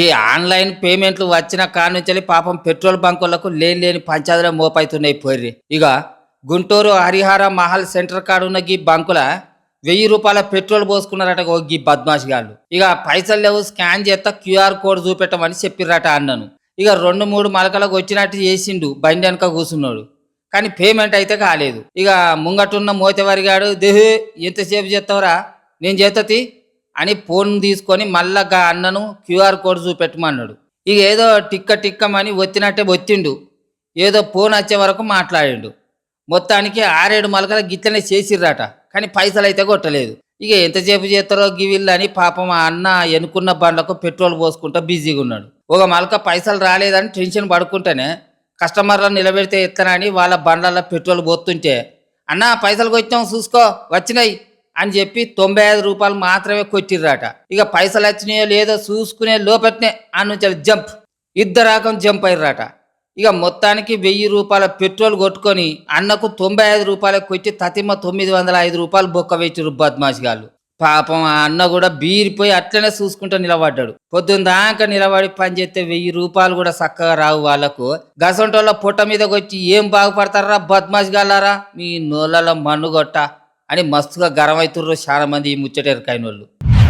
ఈ ఆన్లైన్ పేమెంట్లు వచ్చిన కానుంచి పాపం పెట్రోల్ బంకులకు లేని పంచాదులే మోపైతున్నాయి పోర్రి. ఇక గుంటూరు హరిహర మహల్ సెంటర్ కాడున్న గీ బంకుల ₹1000 పెట్రోల్ పోసుకున్నారట గీ బద్మాష్ గాళ్ళు. ఇక పైసలు లేవు, స్కాన్ చేస్తా క్యూఆర్ కోడ్ చూపెట్టమని చెప్పిర్రట అన్నను. ఇక 2-3 మలకలకు వచ్చినట్టు చేసిండు, బండి వెనక కూర్చున్నాడు. కానీ పేమెంట్ అయితే కాలేదు. ఇక ముంగటున్న మోతెవరిగాడు దేహే ఎంతసేపు చేస్తావురా, నేను చేతతి అని ఫోన్ తీసుకొని మళ్ళా అన్నను క్యూఆర్ కోడ్ చూపెట్టమన్నాడు. ఇక ఏదో టిక్కమని ఒత్తినట్టే ఒత్తిండు. ఏదో ఫోన్ వచ్చే వరకు మాట్లాడిండు. మొత్తానికి 6-7 మలకల గిట్లనే చేసిర్రట, కానీ పైసలు అయితే కొట్టలేదు. ఇక ఎంతసేపు చేస్తారో గివిల్లు అని పాపం ఆ అన్న ఎన్నుకున్న బండ్లకు పెట్రోల్ పోసుకుంటా బిజీగా ఉన్నాడు. ఒక మలక పైసలు రాలేదని టెన్షన్ పడుకుంటేనే కస్టమర్లను నిలబెడితే ఎత్తనని వాళ్ళ బండ్లలో పెట్రోల్ పోతుంటే, అన్న పైసలు వచ్చాం చూసుకో వచ్చినాయి అని చెప్పి ₹95 మాత్రమే కొట్టిర్రట. ఇక పైసలు వచ్చినాయో లేదో చూసుకునే లోపట్నే ఆ నుంచి జంప్, ఇద్దరాకం జంప్ అయ్యారట. ఇక మొత్తానికి ₹1000 పెట్రోల్ కొట్టుకొని అన్నకు ₹95 కొట్టి తతిమ ₹905 బొక్క పెట్టిరు బద్మాష్ గాళ్ళు. పాపం ఆ అన్న కూడా బీరిపోయి అట్లనే చూసుకుంటూ నిలబడ్డాడు. పొద్దున్న దాకా నిలబడి పని చేస్తే ₹1000 కూడా చక్కగా రావు వాళ్ళకు. గసంటోళ్ళ పొట్ట మీదకి వచ్చి ఏం బాగుపడతారా బద్మాష్ గాళ్ళారా, మీ నోళ్ళలో మన్నుగొట్ట అని మస్తుగా గరం అవుతుర్రు చాలా మంది ఈ ముచ్చటెరకైనోళ్ళు.